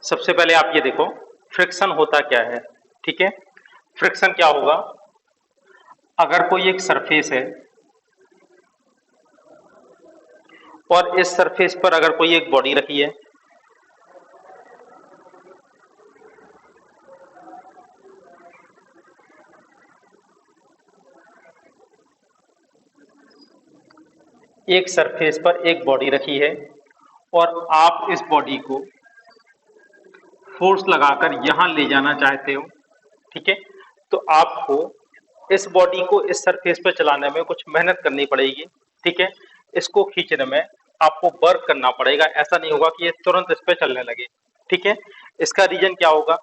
सबसे पहले आप ये देखो फ्रिक्शन होता क्या है। ठीक है, फ्रिक्शन क्या होगा, अगर कोई एक सरफेस है और इस सरफेस पर अगर कोई एक बॉडी रखी है, एक सरफेस पर एक बॉडी रखी है और आप इस बॉडी को फोर्स लगाकर यहां ले जाना चाहते हो। ठीक है, तो आपको इस बॉडी को इस सरफेस पर चलाने में कुछ मेहनत करनी पड़ेगी। ठीक है, इसको खींचने में आपको वर्क करना पड़ेगा, ऐसा नहीं होगा कि ये तुरंत इस पर चलने लगे। ठीक है, इसका रीजन क्या होगा,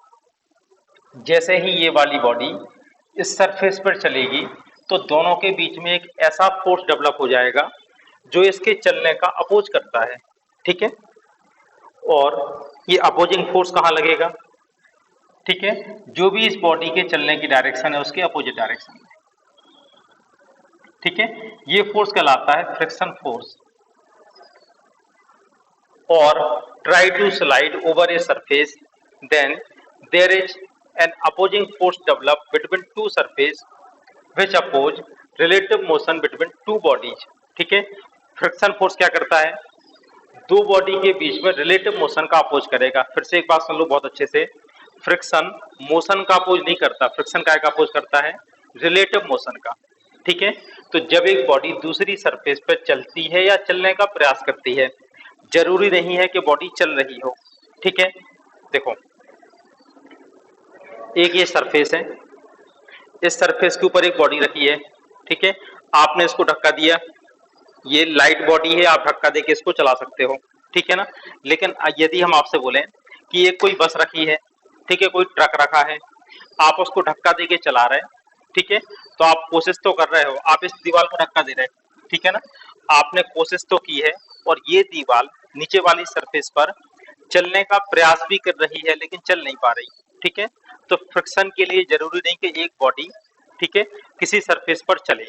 जैसे ही ये वाली बॉडी इस सरफेस पर चलेगी तो दोनों के बीच में एक ऐसा फोर्स डेवलप हो जाएगा जो इसके चलने का अपोज करता है। ठीक है, और ये अपोजिंग फोर्स कहाँ लगेगा, ठीक है, जो भी इस बॉडी के चलने की डायरेक्शन है उसके अपोजिट डायरेक्शन में। ठीक है, ये फोर्स कहलाता है फ्रिक्शन फोर्स। और try to slide over a surface, then there is an opposing force develop between two surface which oppose relative motion between two bodies. ठीक है, फ्रिक्शन फोर्स क्या करता है, दो बॉडी के बीच में रिलेटिव मोशन का अपोज करेगा। फिर से एक बात सुन लो बहुत अच्छे से, फ्रिक्शन मोशन का अपोज नहीं करता, फ्रिक्शन का अपोज करता है रिलेटिव मोशन का। ठीक है, तो जब एक बॉडी दूसरी सरफेस पर चलती है या चलने का प्रयास करती है, जरूरी नहीं है कि बॉडी चल रही हो। ठीक है, देखो एक ये सरफेस है, इस सरफेस के ऊपर एक बॉडी रखी है। ठीक है, आपने इसको धक्का दिया, ये लाइट बॉडी है, आप धक्का देके इसको चला सकते हो। ठीक है ना, लेकिन यदि हम आपसे बोलें कि एक कोई बस रखी है, ठीक है, कोई ट्रक रखा है, आप उसको धक्का देके चला रहे हैं, ठीक है, तो आप कोशिश तो कर रहे हो, आप इस दीवार को धक्का दे रहे हैं, ठीक है ना, आपने कोशिश तो की है और ये दीवार नीचे वाली सरफेस पर चलने का प्रयास भी कर रही है लेकिन चल नहीं पा रही। ठीक है, तो फ्रिक्शन के लिए जरूरी नहीं कि एक बॉडी, ठीक है, किसी सरफेस पर चले,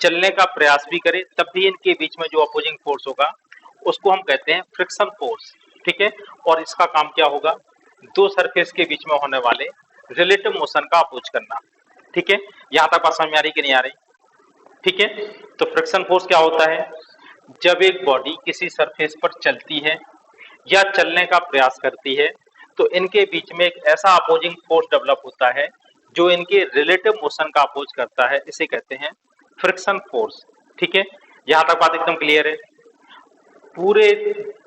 चलने का प्रयास भी करे, तब भी इनके बीच में जो अपोजिंग फोर्स होगा उसको हम कहते हैं फ्रिक्शन फोर्स। ठीक है, और इसका काम क्या होगा, दो सरफेस के बीच में होने वाले रिलेटिव मोशन का अपोज करना। ठीक है, यहां तक बात समझ में आ रही कि नहीं आ रही। ठीक है, तो फ्रिक्शन फोर्स क्या होता है, जब एक बॉडी किसी सरफेस पर चलती है या चलने का प्रयास करती है तो इनके बीच में एक ऐसा अपोजिंग फोर्स डेवलप होता है जो इनके रिलेटिव मोशन का अपोज करता है, इसे कहते हैं फ्रिक्शन फोर्स। ठीक है, यहां तक बात एकदम क्लियर है। पूरे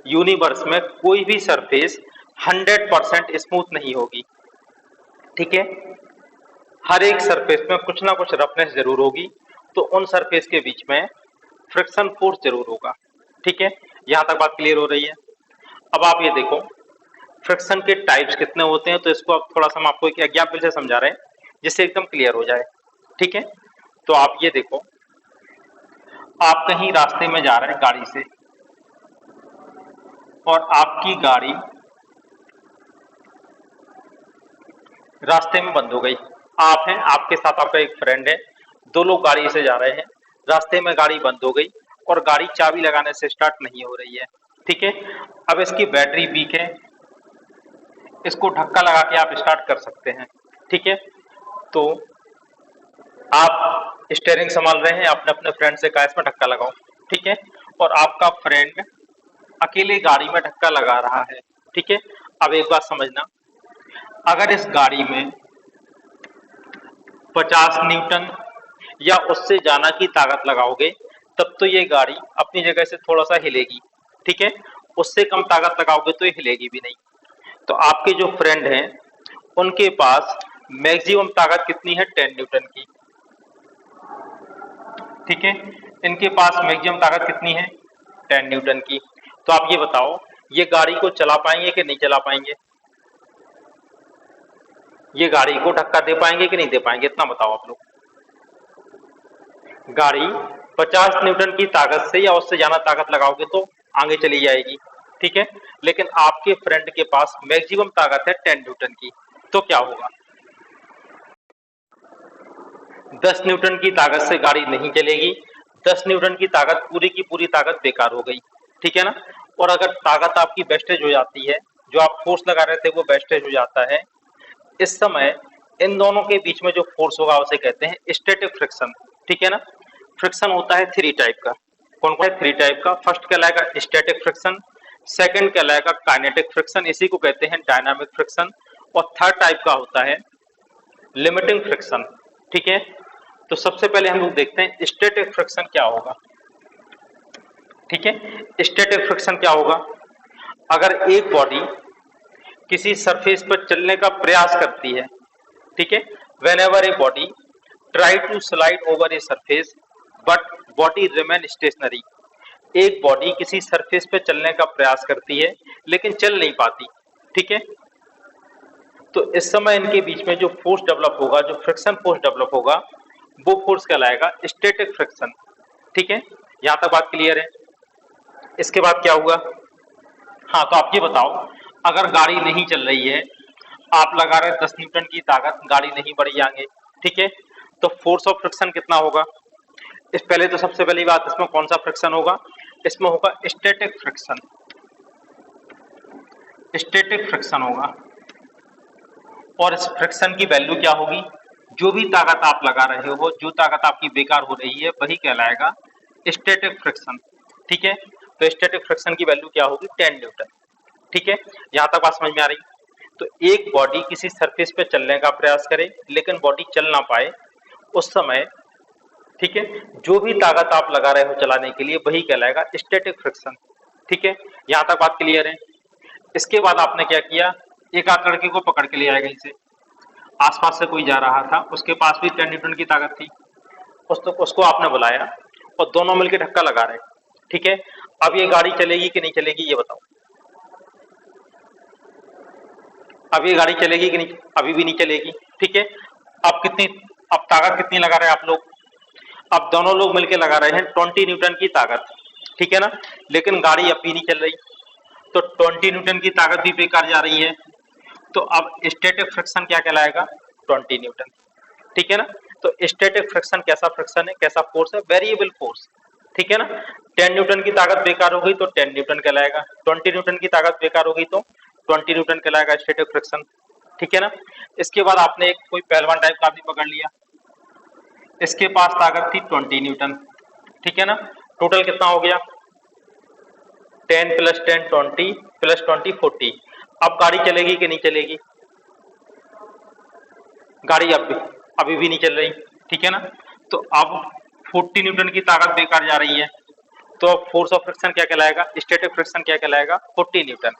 यूनिवर्स में कोई भी सरफेस 100% स्मूथ नहीं होगी। ठीक है, हर एक सरफेस में कुछ ना कुछ रफनेस जरूर होगी, तो उन सरफेस के बीच में फ्रिक्शन फोर्स जरूर होगा। ठीक है, यहां तक बात क्लियर हो रही है। अब आप ये देखो फ्रिक्शन के टाइप्स कितने होते हैं, तो इसको अब थोड़ा सा हम आपको एक एग्जाम्पल से समझा रहे हैं जिससे एकदम क्लियर हो जाए। ठीक है, तो आप ये देखो, आप कहीं रास्ते में जा रहे हैं गाड़ी से और आपकी गाड़ी रास्ते में बंद हो गई। आप हैं, आपके साथ आपका एक फ्रेंड है, दो लोग गाड़ी से जा रहे हैं, रास्ते में गाड़ी बंद हो गई और गाड़ी चाबी लगाने से स्टार्ट नहीं हो रही है। ठीक है, अब इसकी बैटरी वीक है, इसको धक्का लगा के आप स्टार्ट कर सकते हैं। ठीक है, तो आप स्टीयरिंग संभाल रहे हैं, आपने अपने फ्रेंड से कहा इसमें धक्का लगाओ। ठीक है, और आपका फ्रेंड अकेले गाड़ी में धक्का लगा रहा है। ठीक है, अब एक बात समझना, अगर इस गाड़ी में 50 न्यूटन या उससे ज्यादा की ताकत लगाओगे तब तो ये गाड़ी अपनी जगह से थोड़ा सा हिलेगी। ठीक है, उससे कम ताकत लगाओगे तो ये हिलेगी भी नहीं। तो आपके जो फ्रेंड हैं उनके पास मैक्सिमम ताकत कितनी है, 10 न्यूटन की। ठीक है, इनके पास मैक्सिमम ताकत कितनी है, 10 न्यूटन की। तो आप ये बताओ, ये गाड़ी को चला पाएंगे कि नहीं चला पाएंगे, ये गाड़ी को धक्का दे पाएंगे कि नहीं दे पाएंगे, इतना बताओ आप लोग। गाड़ी 50 न्यूटन की ताकत से या उससे ज्यादा ताकत लगाओगे तो आगे चली जाएगी। ठीक है, लेकिन आपके फ्रेंड के पास मैक्सिमम ताकत है 10 न्यूटन की, तो क्या होगा, 10 न्यूटन की ताकत से गाड़ी नहीं चलेगी, 10 न्यूटन की ताकत पूरी की पूरी ताकत बेकार हो गई। ठीक है ना, और अगर ताकत आपकी वेस्टेज हो जाती है, जो आप फोर्स लगा रहे थे वो वेस्टेज हो जाता है। इस समय इन दोनों के बीच में जो फोर्स होगा उसे कहते हैं स्टैटिक फ्रिक्शन, ठीक है ना। फ्रिक्शन होता है थ्री टाइप का। कौन कौन है? थ्री टाइप का। फर्स्ट कहलाएगा स्टैटिक फ्रिक्शन, सेकंड कहलाएगा काइनेटिक फ्रिक्शन, इसी को कहते हैं डायनामिक फ्रिक्शन, और थर्ड टाइप का होता है लिमिटिंग फ्रिक्शन, ठीक है। तो सबसे पहले हम लोग देखते हैं स्टैटिक फ्रिक्शन क्या होगा, ठीक है। स्टैटिक फ्रिक्शन क्या होगा? अगर एक बॉडी किसी सरफेस पर चलने का प्रयास करती है, ठीक है, whenever a body try to slide over a surface but body remain stationary, एक बॉडी किसी सरफेस पे चलने का प्रयास करती है लेकिन चल नहीं पाती, ठीक है। तो इस समय इनके बीच में जो फोर्स डेवलप होगा, जो फ्रिक्शन फोर्स डेवलप होगा, वो फोर्स कहलाएगा स्टैटिक फ्रिक्शन, ठीक है। यहां तक बात क्लियर है। इसके बाद क्या हुआ? हाँ, तो आप ये बताओ, अगर गाड़ी नहीं चल रही है, आप लगा रहे 10 न्यूटन की ताकत, गाड़ी नहीं बढ़ी आगे, ठीक है, तो फोर्स ऑफ फ्रिक्शन कितना होगा? इस पहले तो सबसे पहली बात, इसमें कौन सा फ्रिक्शन होगा? इसमें होगा स्टैटिक फ्रिक्शन, स्टैटिक फ्रिक्शन होगा। और इस फ्रिक्शन की वैल्यू क्या होगी? जो भी ताकत आप लगा रहे हो, जो ताकत आपकी बेकार हो रही है, वही कहलाएगा स्टैटिक फ्रिक्शन, ठीक है। तो स्टैटिक फ्रिक्शन की वैल्यू क्या होगी? 10 न्यूटन, ठीक है। यहां तक बात समझ में आ रही? तो एक बॉडी किसी सरफेस पे चलने का प्रयास करे लेकिन बॉडी चल ना पाए, उस समय, ठीक है, जो भी ताकत आप लगा रहे हो चलाने के लिए, वही कहलाएगा स्टैटिक फ्रिक्शन, ठीक है। यहां तक बात क्लियर है। इसके बाद आपने क्या किया? एक आध लड़के को पकड़ के ले आए कहीं से, आसपास से कोई जा रहा था, उसके पास भी 10 न्यूटन की ताकत थी, उसको आपने बुलाया और दोनों मिलकर धक्का लगा रहे, ठीक है। अब ये गाड़ी चलेगी कि नहीं चलेगी, ये बताओ। अब ये गाड़ी चलेगी कि नहीं? अभी भी नहीं चलेगी, ठीक है। अब ताकत कितनी लगा रहे हैं आप लोग? अब दोनों लोग मिलकर लगा रहे हैं 20 न्यूटन की ताकत, ठीक है ना, लेकिन गाड़ी अब भी नहीं चल रही, तो 20 न्यूटन की ताकत भी बेकार जा रही है। तो अब स्टैटिक फ्रिक्शन क्या कहलाएगा? 20 न्यूटन, ठीक है ना। तो स्टैटिक फ्रिक्शन कैसा फ्रिक्शन है, कैसा फोर्स है? वेरिएबल फोर्स, ठीक है ना। 10 न्यूटन की ताकत बेकार हो गई तो 10 न्यूटन कहलाएगा, 20 न्यूटन की ताकत बेकार हो गई तो 20 न्यूटन कहलाएगा स्टैटिक फ्रिक्शन, ठीक है ना। इसके बाद आपने एक कोई पहलवान टाइप का आदमी पकड़ लिया, इसके पास ताकत थी 20 न्यूटन, ठीक है ना। टोटल कितना हो गया? 10 प्लस 10 20 प्लस 20 40। अब गाड़ी चलेगी कि नहीं चलेगी? गाड़ी अभी भी नहीं चल रही, ठीक है ना। तो अब 40 न्यूटन की ताकत बेकार जा रही है, तो अब फोर्स ऑफ फ्रिक्शन क्या कहलाएगा? स्टैटिक फ्रिक्शन क्या कहलाएगा? 40 न्यूटन,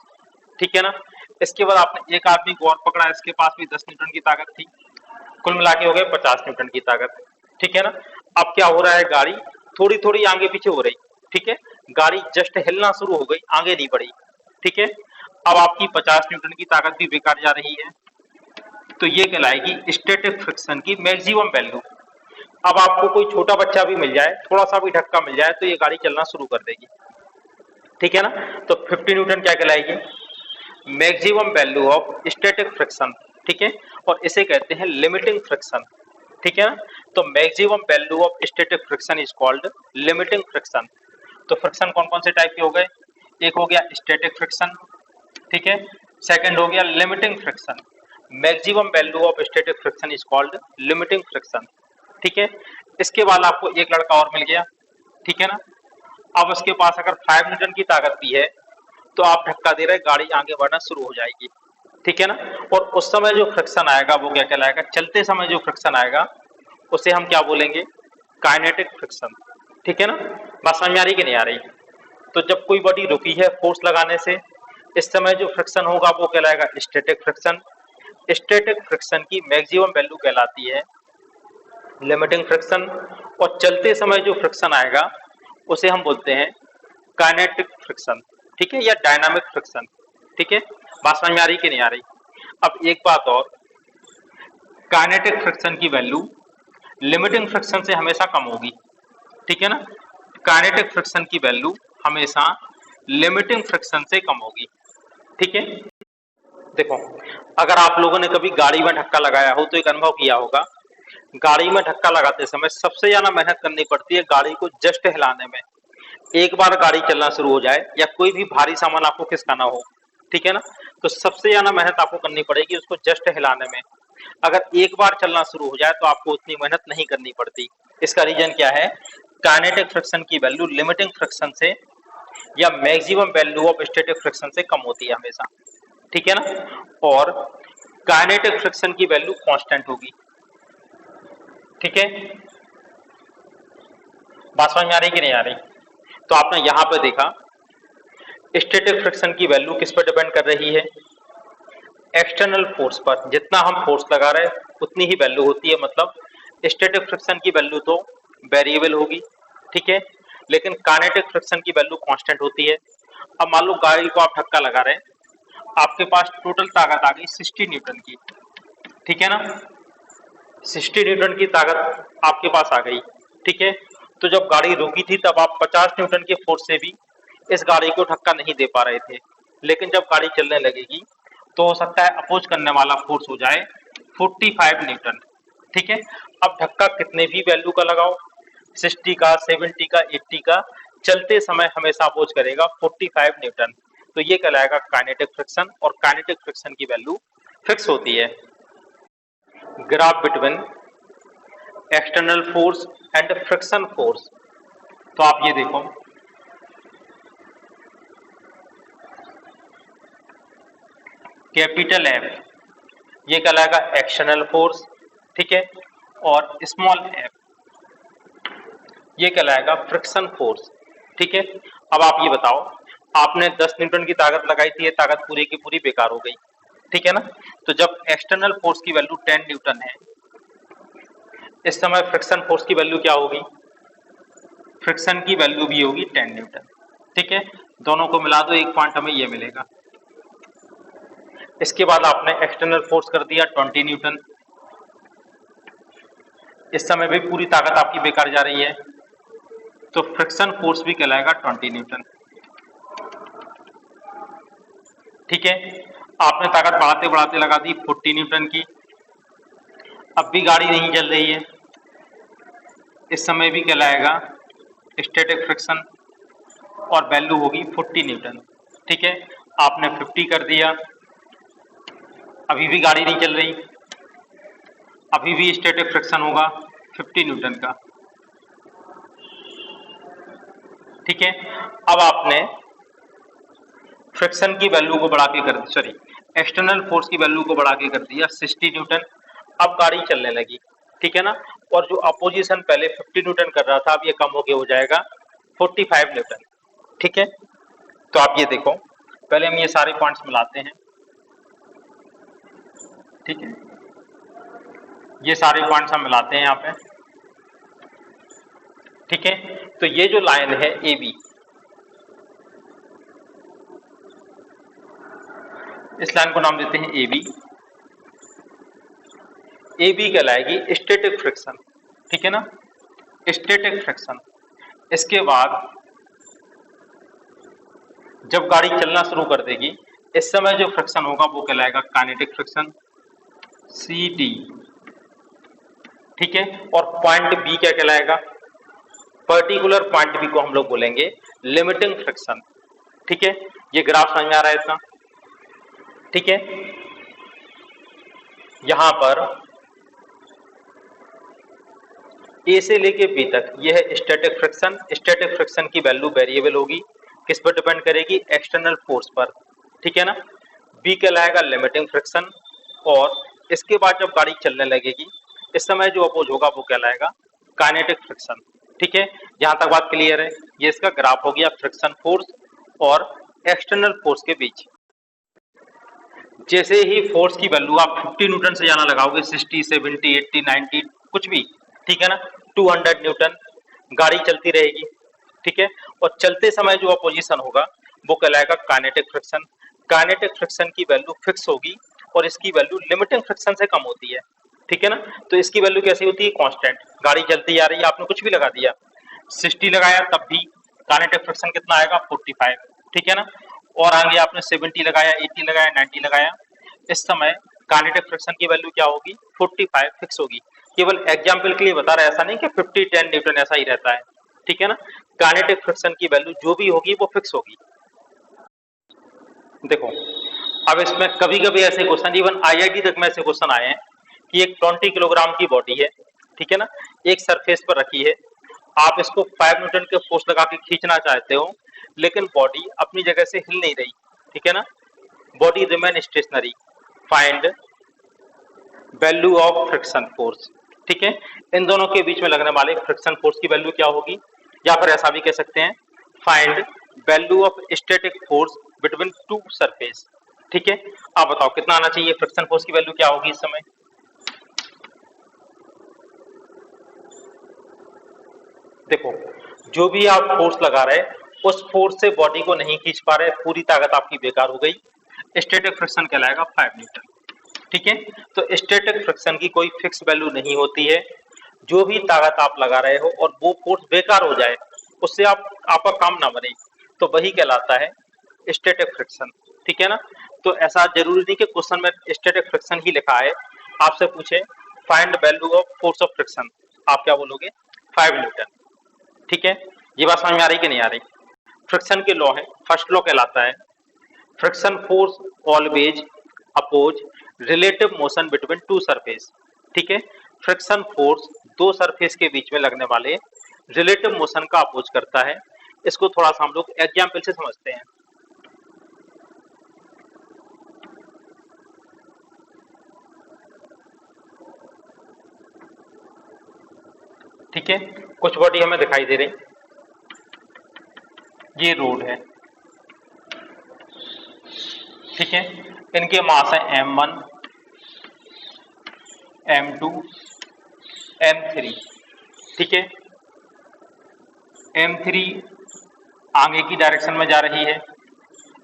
ठीक है ना। इसके बाद आपने एक आदमी को और पकड़ा, इसके पास भी 10 न्यूटन की ताकत थी, कुल मिला के हो गए 50 न्यूटन की ताकत, ठीक है ना। अब क्या हो रहा है? गाड़ी थोड़ी थोड़ी आगे पीछे हो रही, ठीक है, गाड़ी जस्ट हिलना शुरू हो गई, आगे नहीं बढ़ी, ठीक है। अब आपकी 50 न्यूटन की ताकत भी बेकार जा रही है, तो ये कहलाएगी स्टैटिक फ्रिक्शन की मैक्सिमम वैल्यू। अब आपको कोई छोटा बच्चा भी मिल जाए, थोड़ा सा भी धक्का मिल जाए, तो ये गाड़ी चलना शुरू कर देगी, ठीक है ना। तो 50 न्यूटन क्या कहलाएगी? Maximum value of static friction, ठीक है, और इसे कहते हैं लिमिटिंग फ्रिक्शन, ठीक है ना। तो maximum value of static friction is called limiting friction. तो फ्रिक्शन कौन कौन से टाइप के हो गए? एक हो गया स्टैटिक फ्रिक्शन, ठीक है, सेकंड हो गया limiting friction. Maximum value of static friction is called limiting friction, ठीक है। इसके बाद आपको एक लड़का और मिल गया, ठीक है ना। अब उसके पास अगर 5 न्यूटन की ताकत भी है, तो आप धक्का दे रहे, गाड़ी आगे बढ़ना शुरू हो जाएगी, ठीक है ना। और उस समय जो फ्रिक्शन आएगा वो क्या कहलाएगा? चलते समय जो फ्रिक्शन आएगा उसे हम क्या बोलेंगे? काइनेटिक फ्रिक्शन, ठीक है ना। बात समझ में आ रही कि नहीं आ रही? तो जब कोई बॉडी रुकी है फोर्स लगाने से, इस समय जो फ्रिक्शन होगा वो कहलाएगा स्टैटिक फ्रिक्शन। स्टैटिक फ्रिक्शन की मैक्सिमम वैल्यू कहलाती है लिमिटिंग फ्रिक्शन, और चलते समय जो फ्रिक्शन आएगा उसे हम बोलते हैं काइनेटिक फ्रिक्शन, ठीक है, या डायनामिक फ्रिक्शन, ठीक है। बात समझ में आ रही कि नहीं आ रही? अब एक बात और, काइनेटिक फ्रिक्शन की वैल्यू लिमिटिंग फ्रिक्शन से हमेशा कम होगी, ठीक है ना। काइनेटिक फ्रिक्शन की वैल्यू हमेशा लिमिटिंग फ्रिक्शन से कम होगी, ठीक है। देखो, अगर आप लोगों ने कभी गाड़ी में धक्का लगाया हो तो एक अनुभव किया होगा, गाड़ी में धक्का लगाते समय सबसे ज्यादा मेहनत करनी पड़ती है गाड़ी को जस्ट हिलाने में। एक बार गाड़ी चलना शुरू हो जाए या कोई भी भारी सामान आपको खिसकाना हो, ठीक है ना। तो सबसे ज्यादा मेहनत आपको करनी पड़ेगी उसको जस्ट हिलाने में। अगर एक बार चलना शुरू हो जाए तो आपको उतनी मेहनत नहीं करनी पड़ती। इसका रीजन क्या है, काइनेटिक फ्रिक्शन की वैल्यू लिमिटिंग फ्रिक्शन से या maximum value of static friction से कम होती है हमेशा, ठीक है ना। और काइनेटिक फ्रिक्शन की वैल्यू कांस्टेंट होगी, ठीक है। बात समझ में आ रही कि नहीं आ रही? तो आपने यहां पर देखा स्टैटिक फ्रिक्शन की वैल्यू किस पर डिपेंड कर रही है, एक्सटर्नल फोर्स पर। जितना हम फोर्स लगा रहे हैं उतनी ही वैल्यू होती है, मतलब स्टैटिक फ्रिक्शन की वैल्यू तो वेरिएबल होगी, ठीक है, लेकिन काइनेटिक फ्रिक्शन की वैल्यू कांस्टेंट होती है। अब मान लो गाड़ी को आप धक्का लगा रहे हैं, आपके पास टोटल ताकत आ गई 60 न्यूटन की, ठीक है ना। 60 न्यूटन की ताकत आपके पास आ गई, ठीक है। तो जब गाड़ी रुकी थी तब आप 50 न्यूटन के फोर्स से भी इस गाड़ी को धक्का नहीं दे पा रहे थे, लेकिन जब गाड़ी चलने लगेगी तो हो सकता है अपोज करने वाला फोर्स हो जाए 45 न्यूटन, ठीक है। अब धक्का कितने भी वैल्यू का लगाओ, 60 का, 70 का, 80 का, चलते समय हमेशा अपोज करेगा 45 न्यूटन। तो ये कहलाएगा काइनेटिक फ्रिक्शन, और काइनेटिक फ्रिक्शन की वैल्यू फिक्स होती है। Graph between external force and friction force. तो आप ये देखो, कैपिटल एफ ये कहलाएगा एक्सटर्नल फोर्स, ठीक है, और स्मॉल एफ ये कहलाएगा फ्रिक्शन फोर्स, ठीक है। अब आप ये बताओ, आपने 10 न्यूटन की ताकत लगाई थी, ये ताकत पूरी की पूरी बेकार हो गई, ठीक है ना। तो जब एक्सटर्नल फोर्स की वैल्यू 10 न्यूटन है, इस समय फ्रिक्शन फोर्स की वैल्यू क्या होगी, फ्रिक्शन की वैल्यू भी होगी 10 न्यूटन, ठीक है। दोनों को मिला दो, एक पॉइंट हमें ये मिलेगा। इसके बाद आपने एक्सटर्नल फोर्स कर दिया 20 न्यूटन, इस समय भी पूरी ताकत आपकी बेकार जा रही है, तो फ्रिक्शन फोर्स भी कहलाएगा 20 न्यूटन, ठीक है। आपने ताकत बढ़ाते बढ़ाते लगा दी 40 न्यूटन की, अब भी गाड़ी नहीं चल रही है, इस समय भी कहलाएगा स्टैटिक फ्रिक्शन और वैल्यू होगी 40 न्यूटन, ठीक है। आपने 50 कर दिया, अभी भी गाड़ी नहीं चल रही, अभी भी स्टैटिक फ्रिक्शन होगा 50 न्यूटन का, ठीक है। अब आपने फ्रिक्शन की वैल्यू को बढ़ा के कर, सॉरी, एक्सटर्नल फोर्स की वैल्यू को बढ़ा के कर दिया 60 न्यूटन, अब गाड़ी चलने लगी, ठीक है ना। और जो अपोजिशन पहले 50 न्यूटन कर रहा था, अब ये कम होके हो जाएगा 45 न्यूटन, ठीक है। तो आप ये देखो, पहले हम ये सारे पॉइंट्स मिलाते हैं, ठीक है, ये सारे पॉइंट्स हम मिलाते हैं यहाँ पे, ठीक है। तो ये जो लाइन है ए बी, इस लाइन को नाम देते हैं ए बी। ए बी कहलाएगी स्टैटिक फ्रिक्शन, ठीक है ना, स्टैटिक फ्रिक्शन। इसके बाद जब गाड़ी चलना शुरू कर देगी, इस समय जो फ्रिक्शन होगा वो कहलाएगा काइनेटिक फ्रिक्शन, सी डी, ठीक है। और पॉइंट बी क्या कहलाएगा, पर्टिकुलर पॉइंट बी को हम लोग बोलेंगे लिमिटिंग फ्रिक्शन, ठीक है। ये ग्राफ समझ में आ रहा है इतना, ठीक है। यहां पर ए से लेके बी तक यह है स्टैटिक फ्रिक्शन। स्टैटिक फ्रिक्शन की वैल्यू वेरिएबल होगी, किस पर डिपेंड करेगी, एक्सटर्नल फोर्स पर, ठीक है ना। बी कहलाएगा लिमिटिंग फ्रिक्शन, और इसके बाद जब गाड़ी चलने लगेगी, इस समय जो अपोज होगा वो कहलाएगा काइनेटिक फ्रिक्शन, ठीक है। यहां तक बात क्लियर है। ये इसका ग्राफ हो गया फ्रिक्शन फोर्स और एक्सटर्नल फोर्स के बीच। जैसे ही फोर्स की वैल्यू आप 50 न्यूटन से ज्यादा लगाओगे, 60, 70, 80, 90 कुछ भी, ठीक है ना, 200 न्यूटन, गाड़ी चलती रहेगी, ठीक है। और चलते समय जो अपोजिशन होगा वो कहलाएगा काइनेटिक फ्रिक्शन। काइनेटिक फ्रिक्शन की वैल्यू फिक्स होगी और इसकी वैल्यू लिमिटिंग फ्रिक्शन से कम होती है, ठीक है ना। तो इसकी वैल्यू कैसी होती है, कांस्टेंट। गाड़ी चलती जा रही है, आपने कुछ भी लगा दिया, 60 लगाया तब भी काइनेटिक फ्रिक्शन कितना आएगा, 45, ठीक है ना। और आगे आपने 70 लगाया, 80 लगाया, 90 लगाया, इस समय काइनेटिक फ्रिक्शन की वैल्यू क्या होगी, 45 फिक्स होगी। केवल एग्जाम्पल के लिए बता रहा है, ऐसा नहीं कि 50, 10 न्यूटन ऐसा ही रहता है, ठीक है ना। काइनेटिक फ्रिक्शन की वैल्यू जो भी होगी वो फिक्स होगी। देखो, अब इसमें कभी कभी ऐसे क्वेश्चन, इवन आईआईटी तक में ऐसे क्वेश्चन आए हैं कि एक 20 किलोग्राम की बॉडी है, ठीक है ना, एक सरफेस पर रखी है, आप इसको 5 न्यूटन के फोर्स लगा के खींचना चाहते हो, लेकिन बॉडी अपनी जगह से हिल नहीं रही, ठीक है ना, body remain stationery, find value of friction force, ठीक है। इन दोनों के बीच में लगने वाले फ्रिक्शन फोर्स की वैल्यू क्या होगी, या फिर ऐसा भी कह सकते हैं, find value of static force between two surface, ठीक है। आप बताओ कितना आना चाहिए, फ्रिक्शन फोर्स की वैल्यू क्या होगी इस समय। देखो, जो भी आप फोर्स लगा रहे उस फोर्स से बॉडी को नहीं खींच पा रहे, पूरी ताकत आपकी बेकार हो गई, स्टैटिक फ्रिक्शन कहलाएगा 5 न्यूटन, ठीक है। तो स्टैटिक फ्रिक्शन की कोई फिक्स वैल्यू नहीं होती है, जो भी ताकत आप लगा रहे हो और वो फोर्स बेकार हो जाए, उससे आपका काम ना बने, तो वही कहलाता है स्टैटिक फ्रिक्शन, ठीक है ना। तो ऐसा जरूरी नहीं कि क्वेश्चन में स्टैटिक फ्रिक्शन ही लिखा है, आपसे पूछे find value of force of friction, आप क्या बोलोगे, 5 न्यूटन, ठीक है। ये बात समझ में आ रही कि नहीं आ रही। फ्रिक्शन के लॉ है, फर्स्ट लॉ कहलाता है friction force always oppose relative motion between two surface, ठीक है। फ्रिक्शन फोर्स दो सरफेस के बीच में लगने वाले रिलेटिव मोशन का अपोज करता है। इसको थोड़ा सा हम लोग एग्जाम्पल से समझते हैं। ठीक है, कुछ बॉडी हमें दिखाई दे रही, ये रोड है, ठीक है, इनके मास है m1 m2 m3, ठीक है। m3 आगे की डायरेक्शन में जा रही है,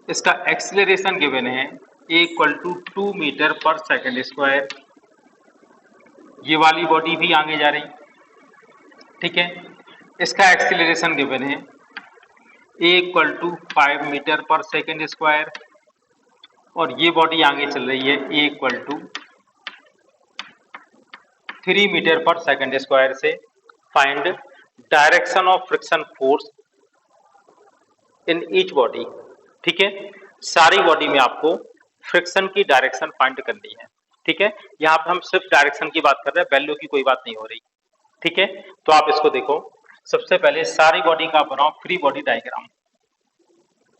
इसका एक्सीलरेशन गिवन है equal to 2 metre per second square, ये वाली बॉडी भी आगे जा रही, ठीक है, इसका एक्सीलरेशन गिवन है equal to 5 metre per second square, और ये बॉडी आगे चल रही है equal to 3 metre per second square से। Find direction of friction force in each body, ठीक है, सारी बॉडी में आपको फ्रिक्शन की डायरेक्शन फाइंड करनी है, ठीक है। यहाँ पर हम सिर्फ डायरेक्शन की बात कर रहे हैं, वैल्यू की कोई बात नहीं हो रही, ठीक है। तो आप इसको देखो, सबसे पहले सारी बॉडी का बनाओ फ्री बॉडी डायग्राम,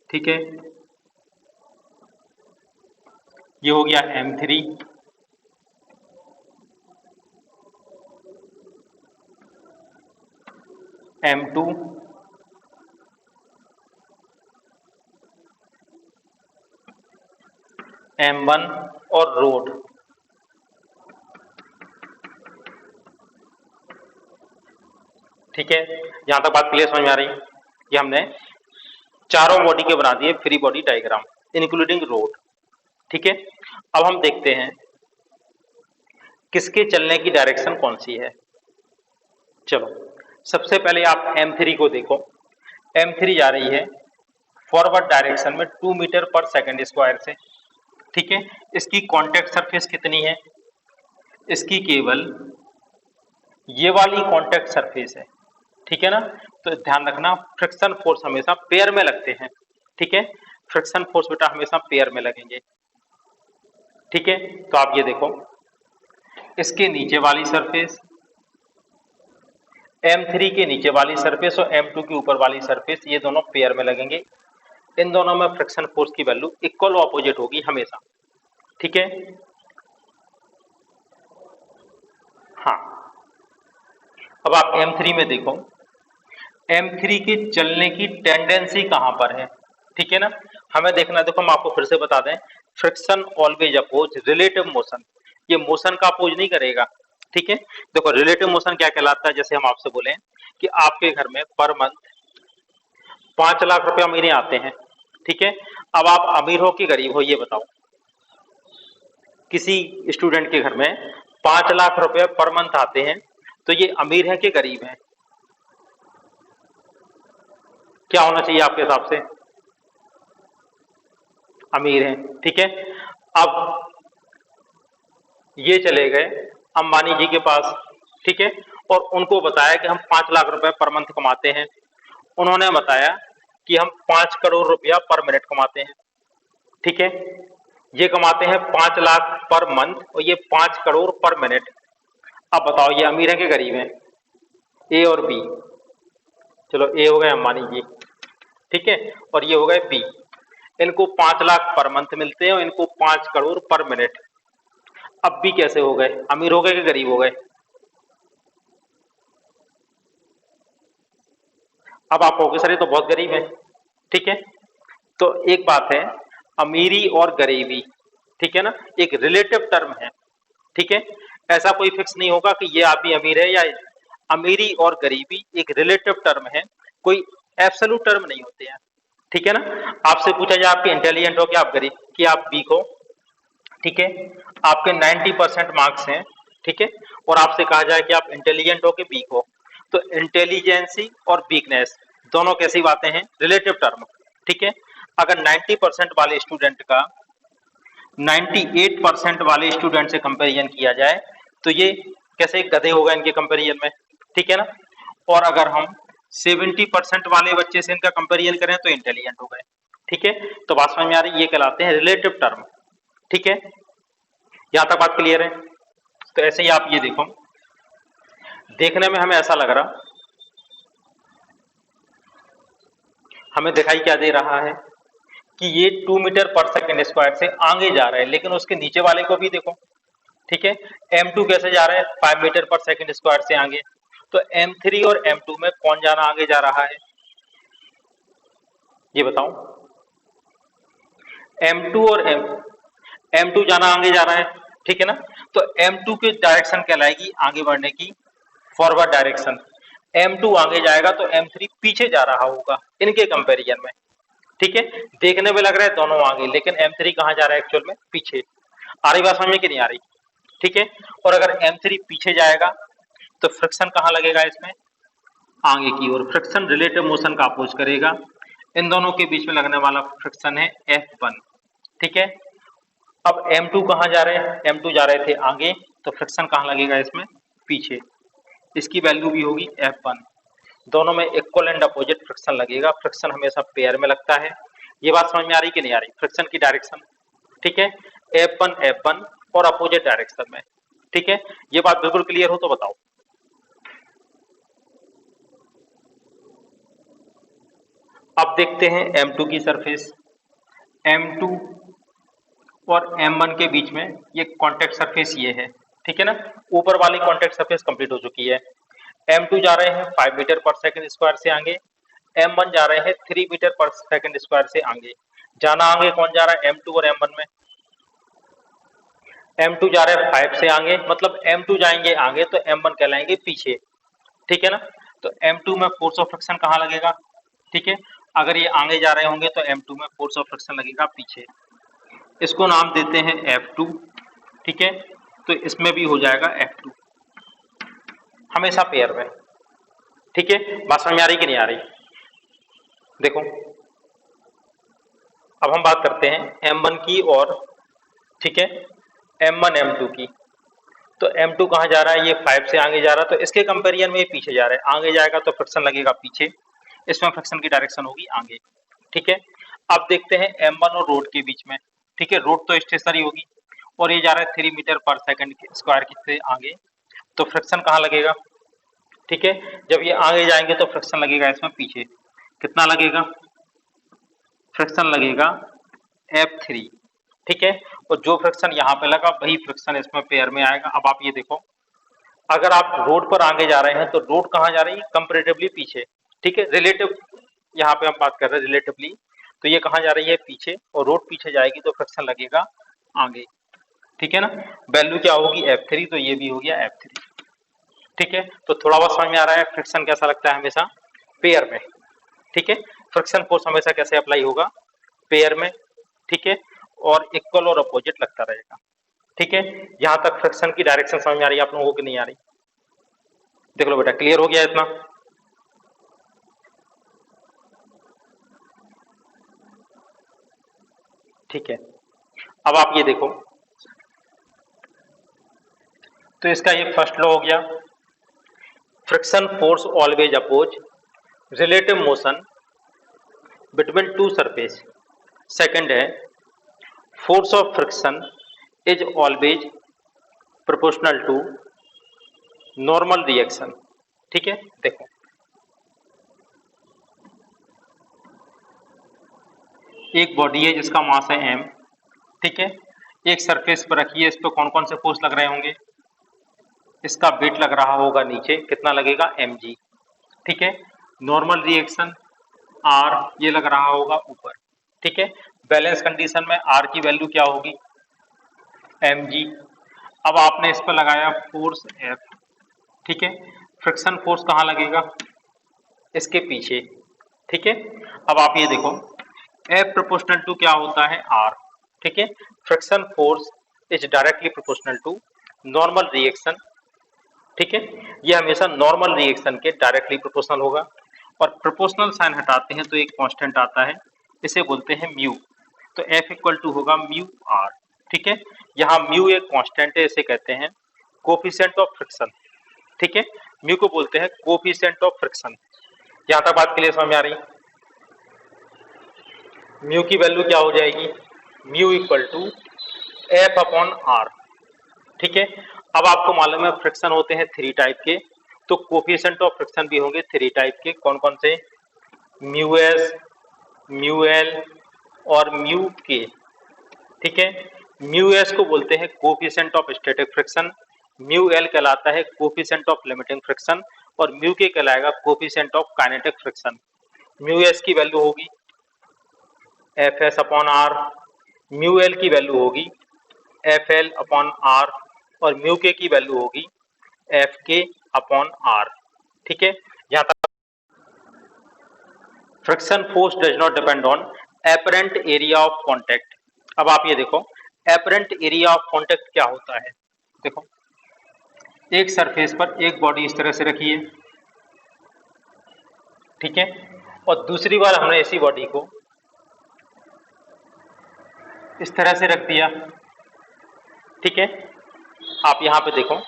ठीक है, ये हो गया m3, m2, m1 और रोड, ठीक है। यहां तक बात क्लियर समझ में आ रही है। ये हमने चारों बॉडी के बना दिए free body diagram including road, ठीक है। अब हम देखते हैं किसके चलने की डायरेक्शन कौन सी है। चलो, सबसे पहले आप m3 को देखो, m3 जा रही है फॉरवर्ड डायरेक्शन में 2 मीटर पर सेकंड स्क्वायर से, ठीक है। इसकी कांटेक्ट सरफेस कितनी है, इसकी केवल ये वाली कांटेक्ट सरफेस है, ठीक है ना। तो ध्यान रखना, फ्रिक्शन फोर्स हमेशा पेयर में लगते हैं, ठीक है, फ्रिक्शन फोर्स बेटा हमेशा पेयर में लगेंगे, ठीक है। तो आप ये देखो, इसके नीचे वाली सरफेस, m3 के नीचे वाली सरफेस और m2 के ऊपर वाली सरफेस, ये दोनों पेयर में लगेंगे। इन दोनों में फ्रिक्शन फोर्स की वैल्यू इक्वल ऑपोजिट होगी हमेशा, ठीक है। हाँ, अब आप m3 में देखो, m3 के चलने की टेंडेंसी कहां पर है, ठीक है ना, हमें देखना। देखो, हम आपको फिर से बता दें, friction always oppose relative motion, ये मोशन का अपोज नहीं करेगा, ठीक है। देखो, रिलेटिव मोशन क्या कहलाता है, जैसे हम आपसे बोले कि आपके घर में पर मंथ 5 लाख रुपया महीने आते हैं, ठीक है। अब आप अमीर हो कि गरीब हो, ये बताओ। किसी स्टूडेंट के घर में 5 लाख रुपए पर मंथ आते हैं, तो ये अमीर है कि गरीब है, क्या होना चाहिए आपके हिसाब से, अमीर है, ठीक है। अब ये चले गए अंबानी जी के पास, ठीक है, और उनको बताया कि हम 5 लाख रुपए पर मंथ कमाते हैं, उन्होंने बताया कि हम 5 करोड़ रुपया पर मिनट कमाते हैं, ठीक है, ये कमाते हैं 5 लाख पर मंथ और ये 5 करोड़ पर मिनट। अब बताओ ये अमीर है कि गरीब है? ए और बी। चलो ए हो गए अंबानी जी, ठीक है, और ये हो गए बी। इनको 5 लाख पर मंथ मिलते हैं और इनको 5 करोड़ पर मिनट। अब बी कैसे हो गए, अमीर हो गए कि गरीब हो गए? अब आप कहोगे सर ये तो बहुत गरीब है, ठीक है, तो एक बात है, अमीरी और गरीबी, ठीक है ना, एक रिलेटिव टर्म है, ठीक है, ऐसा कोई फिक्स नहीं होगा कि ये आदमी अमीर है या अमीरी और गरीबी एक रिलेटिव टर्म है, कोई एब्सोल्यूट टर्म नहीं होते हैं, ठीक है ना। आपसे पूछा जाए आपके इंटेलिजेंट हो कि आप गरीब कि आप वीक हो, ठीक है, आपके 90% मार्क्स हैं, ठीक है, और आपसे कहा जाए कि आप इंटेलिजेंट हो कि वीक हो, तो इंटेलिजेंसी और वीकनेस दोनों कैसी बातें हैं, रिलेटिव टर्म, ठीक है। अगर 90% वाले स्टूडेंट का 98% वाले स्टूडेंट से कंपैरिजन किया जाए तो ये कैसे गधे हो गए इनके कंपैरिजन में, ठीक है ना। और अगर हम 70% वाले बच्चे से इनका कंपैरिजन करें तो इंटेलिजेंट हो गए, ठीक है। तो बात समझ में आ रही, ये कहलाते हैं रिलेटिव टर्म, ठीक है, यहां तक बात क्लियर है। तो ऐसे ही आप ये देखो, देखने में हमें ऐसा लग रहा, हमें दिखाई क्या दे रहा है कि ये 2 मीटर पर सेकेंड स्क्वायर से आगे जा रहा है, लेकिन उसके नीचे वाले को भी देखो, ठीक है, M2 कैसे जा रहा है 5 मीटर पर सेकेंड स्क्वायर से आगे, तो M3 और M2 में कौन जाना आगे जा रहा है, ये बताओ। M2 और M2 जाना आगे जा रहा है, ठीक है ना, तो M2 की डायरेक्शन कहलाएगी आगे बढ़ने की फॉरवर्ड डायरेक्शन। M2 आगे जाएगा तो M3 पीछे जा रहा होगा इनके कंपैरिजन में, ठीक है। देखने में लग रहा है दोनों आगे, लेकिन M3 कहां जा रहा है एक्चुअल में, पीछे। आ रही बात समझ में कि नहीं आ रही, ठीक है। और अगर M3 पीछे जाएगा तो फ्रिक्शन कहां लगेगा इसमें, आगे की ओर। फ्रिक्शन रिलेटिव मोशन का अपोज करेगा, इन दोनों के बीच में लगने वाला फ्रिक्शन है F1, ठीक है। अब M2 कहां जा रहे हैं, M2 जा रहे थे आगे, तो फ्रिक्शन कहां लगेगा इसमें, पीछे। इसकी वैल्यू भी होगी F1। दोनों में इक्वल एंड अपोजिट फ्रिक्शन लगेगा, फ्रिक्शन हमेशा पेयर में लगता है। ये बात समझ में आ रही कि नहीं आ रही, फ्रिक्शन की डायरेक्शन, ठीक है, F1 और अपोजिट डायरेक्शन में, ठीक है। ये बात बिल्कुल क्लियर हो तो बताओ। अब देखते हैं M2 की सरफेस। M2 और M1 के बीच में ये कॉन्टेक्ट सरफेस ये है, ठीक है ना, ऊपर वाली कॉन्टेक्ट सरफेस कंप्लीट हो चुकी है। M2 जा रहे हैं 5 मीटर पर सेकेंड स्क्वायर से आगे, M1 जा रहे हैं 3 मीटर पर सेकेंड स्क्वायर से आगे। जाना आगे कौन जा रहा है, M2 और M1 में। M2 जा रहे हैं 5 से आगे, मतलब M2 जाएंगे आगे तो M1 कहलाएंगे पीछे, ठीक है ना। तो M2 में फोर्स ऑफ फ्रिक्शन कहाँ लगेगा, ठीक है, अगर ये आगे जा रहे होंगे तो M2 में फोर्स ऑफ फ्रिक्शन लगेगा पीछे। इसको नाम देते हैं F2, ठीक है, तो इसमें भी हो जाएगा F2, हमेशा पेयर में, ठीक है। बात समझ में आ रही कि नहीं आ रही, देखो। अब हम बात करते हैं M1 की और, ठीक है, M1 M2 की। तो M2 कहाँ जा रहा है, ये 5 से आगे जा रहा है, तो इसके कंपेरिजन में ये पीछे जा रहा है, आगे जाएगा तो फ्रिक्शन लगेगा पीछे, इसमें फ्रिक्शन की डायरेक्शन होगी आगे, ठीक है। अब देखते हैं M1 और रोड के बीच में, ठीक है, रोड तो स्टेशनरी होगी और ये जा रहा है 3 मीटर पर सेकेंड स्क्वायर से आगे, तो फ्रिक्शन कहाँ लगेगा, ठीक है, जब ये आगे जाएंगे तो फ्रिक्शन लगेगा इसमें पीछे, कितना लगेगा, फ्रिक्शन लगेगा F3, ठीक है। और जो फ्रिक्शन यहाँ पे लगा वही फ्रिक्शन इसमें पेयर में आएगा। अब आप ये देखो, अगर आप रोड पर आगे जा रहे हैं तो रोड कहाँ जा रही है, कंपेरेटिवली पीछे, ठीक है, रिलेटिव, यहाँ पे हम बात कर रहे हैं रिलेटिवली, तो ये कहाँ जा रही है, पीछे, और रोड पीछे जाएगी तो फ्रिक्शन लगेगा आगे, ठीक है ना। वैल्यू क्या होगी, F3, तो ये भी हो गया F3, ठीक है। तो थोड़ा बहुत समझ में आ रहा है फ्रिक्शन कैसा लगता है, हमेशा पेयर में, ठीक है। फ्रिक्शन फोर्स हमेशा कैसे अप्लाई होगा, पेयर में, ठीक है, और इक्वल और अपोजिट लगता रहेगा, ठीक है। यहां तक फ्रिक्शन की डायरेक्शन समझ में आ रही है आप लोगों को कि नहीं आ रही, देख लो बेटा, क्लियर हो गया इतना। ठीक है, अब आप ये देखो, तो इसका ये फर्स्ट लॉ हो गया, friction force always oppose relative motion between two surface. Second है force of friction is always proportional to normal reaction. ठीक है, देखो एक बॉडी है जिसका मास है m, ठीक है, एक सरफेस पर रखी है, इस पर कौन कौन से फोर्स लग रहे होंगे, इसका वेट लग रहा होगा नीचे, कितना लगेगा mg, ठीक है, नॉर्मल रिएक्शन r ये लग रहा होगा ऊपर, ठीक है, बैलेंस कंडीशन में r की वैल्यू क्या होगी mg। अब आपने इस पर लगाया फोर्स F, ठीक है, फ्रिक्शन फोर्स कहाँ लगेगा, इसके पीछे, ठीक है। अब आप ये देखो F प्रोपोर्शनल टू क्या होता है R, ठीक है, friction force is directly proportional to normal reaction, ठीक है, ये हमेशा नॉर्मल रिएक्शन के डायरेक्टली प्रोपोर्शनल होगा। और प्रोपोर्शनल साइन हटाते हैं तो एक कांस्टेंट आता है, इसे बोलते हैं म्यू, तो F इक्वल टू होगा म्यू R, ठीक है, यहाँ म्यू एक कांस्टेंट है, इसे कहते हैं कोफिशिएंट ऑफ फ्रिक्शन, ठीक है, म्यू को बोलते हैं कोफिशिएंट ऑफ फ्रिक्शन। यहाँ तक बात क्लियर समझ में आ रही, म्यू की वैल्यू क्या हो जाएगी, mu equal to F upon R, ठीक है। अब आपको मालूम है फ्रिक्शन होते हैं 3 टाइप के, तो कोफिशिएंट ऑफ फ्रिक्शन भी होंगे 3 टाइप के, कौन कौन से, म्यू एस, म्यू एल और म्यू के, ठीक है। म्यू एस को बोलते हैं coefficient of static friction, mu l कहलाता है कोफिशिएंट ऑफ लिमिटिंग फ्रिक्शन और म्यू के कहलाएगा coefficient of kinetic friction. Mu s की वैल्यू होगी f s upon r, mu l की वैल्यू होगी एफ एल अपॉन आर और म्यू के की वैल्यू होगी एफ के अपॉन आर, ठीक है। यहाँ तक friction force does not depend on apparent area of contact. अब आप ये देखो एपरेंट एरिया ऑफ कॉन्टैक्ट क्या होता है, देखो एक सरफेस पर एक बॉडी इस तरह से रखी है, ठीक है, और दूसरी बार हमने इसी बॉडी को इस तरह से रख दिया, ठीक है। आप यहां पे देखो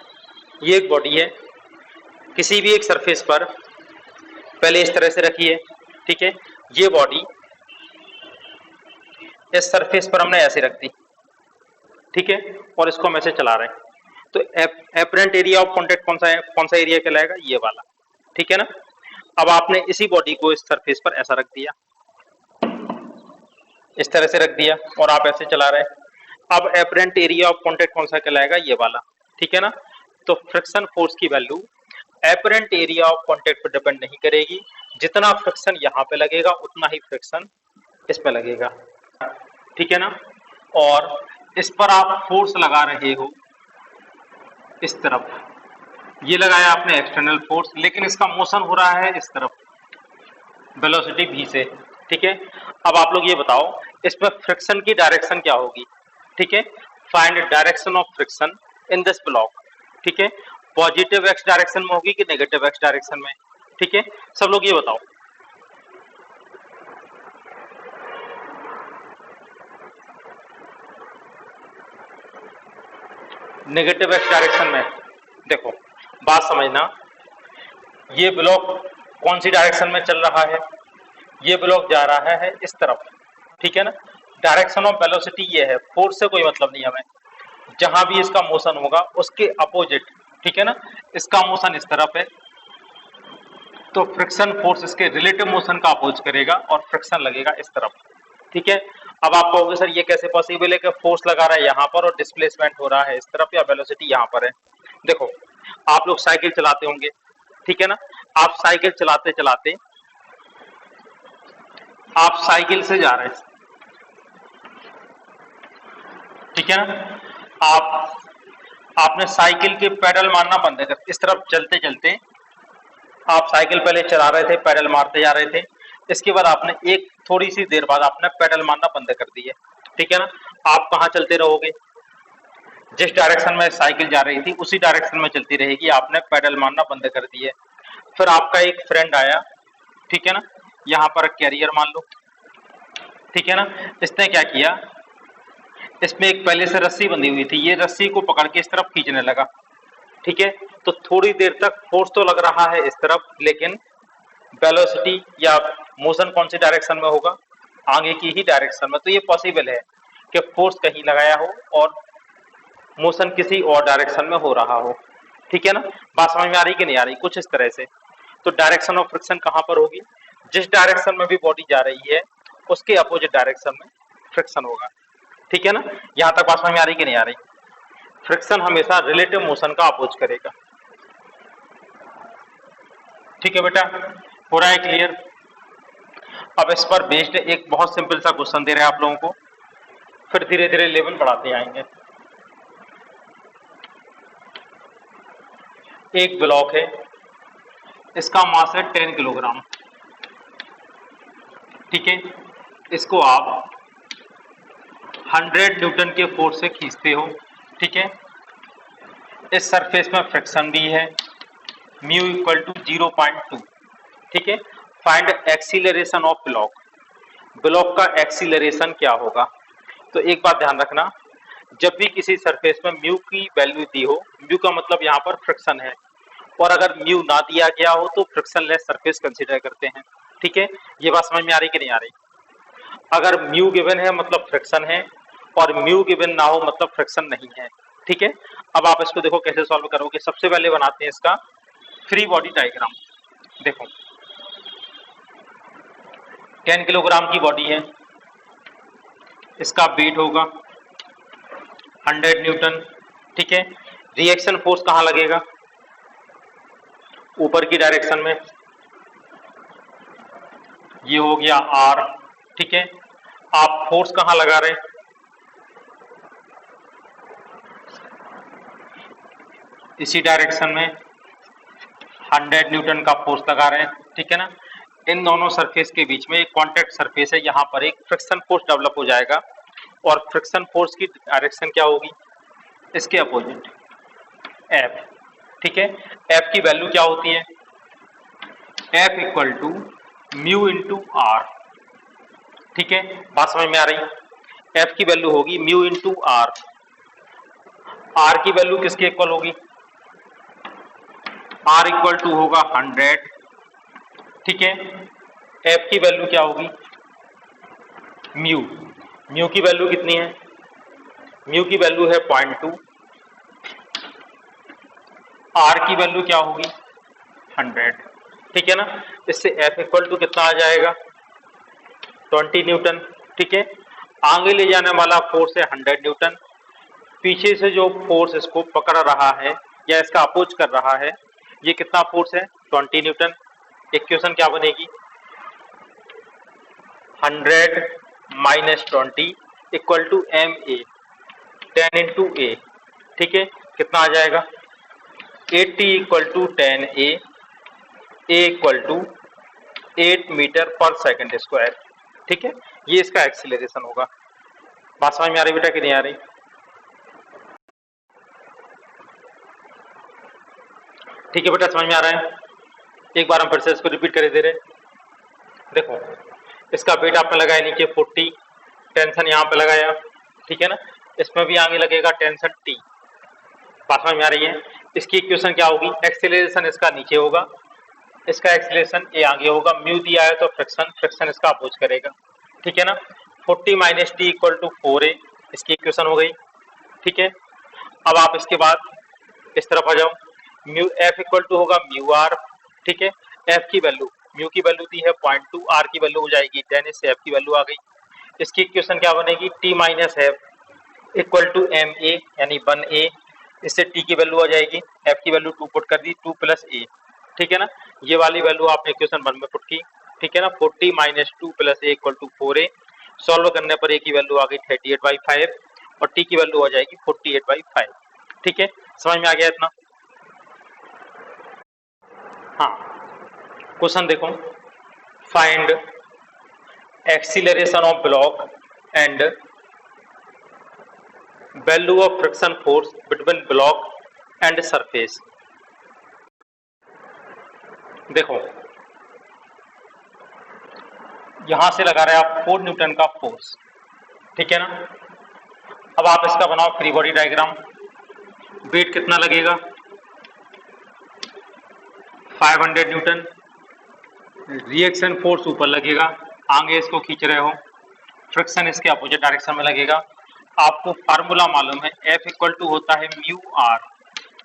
ये एक बॉडी है, किसी भी एक सरफेस पर पहले इस तरह से रखी है, ठीक है, ये बॉडी इस सरफेस पर हमने ऐसे रख दी, ठीक है, और इसको हम ऐसे चला रहे हैं, तो एपरेंट एरिया ऑफ कॉन्टैक्ट कौन सा एरिया कहलाएगा, ये वाला, ठीक है ना। अब आपने इसी बॉडी को इस सरफेस पर ऐसा रख दिया, इस तरह से रख दिया और आप ऐसे चला रहे हैं। अब एपरेंट एरिया ऑफ कॉन्टैक्ट कौन सा कहलाएगा, ये वाला, ठीक है ना। तो फ्रिक्शन फोर्स की value apparent area of contact पर डिपेंड नहीं करेगी, जितना फ्रिक्शन यहाँ पे लगेगा उतना ही फ्रिक्शन इस पे लगेगा, ठीक है ना। और इस पर आप फोर्स लगा रहे हो इस तरफ, ये लगाया आपने एक्सटर्नल फोर्स, लेकिन इसका मोशन हो रहा है इस तरफ वेलोसिटी v से, ठीक है। अब आप लोग ये बताओ इसमें फ्रिक्शन की डायरेक्शन क्या होगी, ठीक है, find direction of friction in this block, ठीक है, पॉजिटिव एक्स डायरेक्शन में होगी कि नेगेटिव एक्स डायरेक्शन में, ठीक है, सब लोग ये बताओ। नेगेटिव एक्स डायरेक्शन में, देखो बात समझना, ये ब्लॉक कौन सी डायरेक्शन में चल रहा है, ये ब्लॉक जा रहा है इस तरफ, ठीक है ना। डायरेक्शन ऑफ वेलोसिटी ये है, फोर्स से कोई मतलब नहीं हमें, जहां भी इसका मोशन होगा उसके अपोजिट, ठीक है ना, इसका मोशन इस तरफ है तो फ्रिक्शन फोर्स इसके रिलेटिव मोशन का अपोज करेगा और फ्रिक्शन लगेगा इस तरफ, ठीक है। अब आप कहोगे सर ये कैसे पॉसिबल है कि फोर्स लगा रहा है यहाँ पर और डिस्प्लेसमेंट हो रहा है इस तरफ या वेलोसिटी यहाँ पर है। देखो आप लोग साइकिल चलाते होंगे, ठीक है ना, आप साइकिल चलाते चलाते आप साइकिल से जा रहे हैं, ठीक है ना, आपने साइकिल के पैडल मारना बंद कर, इस तरफ चलते चलते आप साइकिल पहले चला रहे थे, पैडल मारते जा रहे थे, इसके बाद आपने एक थोड़ी सी देर बाद आपने पैडल मारना बंद कर दिए, ठीक है ना। आप कहाँ चलते रहोगे, जिस डायरेक्शन में साइकिल जा रही थी उसी डायरेक्शन में चलती रहेगी, आपने पैडल मारना बंद कर दिए। फिर आपका एक फ्रेंड आया, ठीक है ना, यहाँ पर कैरियर मान लो, ठीक है ना, इसने क्या किया, इसमें एक पहले से रस्सी बंधी हुई थी, ये रस्सी को पकड़ के इस तरफ खींचने लगा, ठीक है, तो थोड़ी देर तक फोर्स तो लग रहा है इस तरफ, लेकिन वेलोसिटी या मोशन कौन सी डायरेक्शन में होगा, आगे की ही डायरेक्शन में, तो ये पॉसिबल है कि फोर्स कहीं लगाया हो और मोशन किसी और डायरेक्शन में हो रहा हो। ठीक है ना, बात समझ में आ रही कि नहीं आ रही? कुछ इस तरह से। तो डायरेक्शन ऑफ फ्रिक्शन कहां पर होगी? जिस डायरेक्शन में भी बॉडी जा रही है उसके अपोजिट डायरेक्शन में फ्रिक्शन होगा। ठीक है ना, यहां तक बात समझ में आ रही कि नहीं आ रही? फ्रिक्शन हमेशा रिलेटिव मोशन का अपोज करेगा। ठीक है बेटा, हो रहा है क्लियर? अब इस पर बेस्ड एक बहुत सिंपल सा क्वेश्चन दे रहे हैं आप लोगों को, फिर धीरे धीरे लेवल बढ़ाते आएंगे। एक ब्लॉक है, इसका मास है 10 किलोग्राम। ठीक है, इसको आप 100 न्यूटन के फोर्स से खींचते हो। ठीक है, इस सरफेस में फ्रिक्शन भी है, म्यू इक्वल टू 0.2। ठीक है, find acceleration of block. Block का एक्सीलरेशन क्या होगा? तो एक बात ध्यान रखना, जब भी किसी सरफेस में म्यू की वैल्यू दी हो, म्यू का मतलब यहाँ पर फ्रिक्शन है, और अगर म्यू ना दिया गया हो तो फ्रिक्शन लेस सरफेस कंसीडर करते हैं। ठीक है, ये बात समझ में आ रही कि नहीं आ रही? अगर म्यू गिवन है मतलब फ्रिक्शन है, और म्यू गिवन ना हो मतलब फ्रिक्शन नहीं है। ठीक है, अब आप इसको देखो कैसे सॉल्व करोगे। सबसे पहले बनाते हैं इसका फ्री बॉडी डायग्राम। देखो 10 किलोग्राम की बॉडी है, इसका वेट होगा 100 न्यूटन। ठीक है, रिएक्शन फोर्स कहां लगेगा? ऊपर की डायरेक्शन में, ये हो गया आर। ठीक है, आप फोर्स कहां लगा रहे हैं? इसी डायरेक्शन में 100 न्यूटन का फोर्स लगा रहे हैं। ठीक है ना, इन दोनों सरफेस के बीच में एक कांटेक्ट सरफेस है, यहाँ पर एक फ्रिक्शन फोर्स डेवलप हो जाएगा, और फ्रिक्शन फोर्स की डायरेक्शन क्या होगी? इसके अपोजिट, एफ। ठीक है, एफ की वैल्यू क्या होती है? F equal to mu into r. ठीक है, बात समझ में आ रही? एफ की वैल्यू होगी म्यू इंटू आर। आर की वैल्यू किसके इक्वल होगी? आर इक्वल टू होगा 100। ठीक है, एफ की वैल्यू क्या होगी? म्यू। म्यू की वैल्यू कितनी है? म्यू की वैल्यू है 0.2। आर की वैल्यू क्या होगी? 100। ठीक है ना, इससे एफ इक्वल टू कितना आ जाएगा? 20 न्यूटन। ठीक है, आगे ले जाने वाला फोर्स है 100 न्यूटन, पीछे से जो फोर्स इसको पकड़ रहा है या इसका अपोज कर रहा है, ये कितना फोर्स है? 20 न्यूटन। इक्वेशन क्या बनेगी? 100 minus 20 equal to M A, 10 into A. ठीक है, कितना आ जाएगा? 80 equal to 10 A equal to 8 metre per second square. ठीक है, ये इसका एक्सीलरेशन होगा। बात समझ में आ रही बेटा कि नहीं आ रही? ठीक है बेटा, समझ में आ रहा है? एक बार हम फिर से इसको रिपीट करे दे रहे। देखो, इसका वेट आपने लगाया नीचे 40, टेंशन यहाँ पे लगाया। ठीक है ना, इसमें भी आगे लगेगा टेंशन टी। बात समझ में आ रही है? इसकी इक्वेशन क्या होगी? एक्सीलरेशन इसका नीचे होगा, इसका एक्सीलरेशन ए आगे होगा। म्यू दिया है तो फ्रिक्शन, फ्रिक्शन इसका अपोज करेगा। ठीक है ना, 40 minus T equal to 4a, इसकी इक्वेशन हो गई। ठीक है, अब आप इसके बाद इस तरफ आ जाओ। म्यू एफ इक्वल टू होगा म्यू आर। ठीक है, एफ की वैल्यू, म्यू की वैल्यू दी है 0.2, आर की वैल्यू हो जाएगी 10, इससे एफ की वैल्यू आ गई। इसकी इक्वेशन क्या बनेगी? T minus f equal to M a, यानी 1a, इससे टी की वैल्यू आ जाएगी, एफ की वैल्यू 2 पुट कर दी, 2 प्लस ए। ठीक है ना, ये वाली वैल्यू आपने इक्वेशन 1 में पुट की। ठीक है ना, 40 minus 2 plus a equal to 4a। Solve करने पर ए की वैल्यू आ गई 38/5, और टी की वैल्यू आ जाएगी 48/5। ठीक है, समझ में आ गया इतना? हाँ, क्वेश्चन देखो, find acceleration of block and value of friction force between block and surface. देखो, यहां से लगा रहे हैं आप 4 न्यूटन का फोर्स। ठीक है ना, अब आप इसका बनाओ फ्री बॉडी डायग्राम। वेट कितना लगेगा? 500 न्यूटन। रिएक्शन फोर्स ऊपर लगेगा, आगे इसको खींच रहे हो, फ्रिक्शन इसके अपोजिट डायरेक्शन में लगेगा। आपको फार्मूला मालूम है, F इक्वल टू होता है म्यू आर।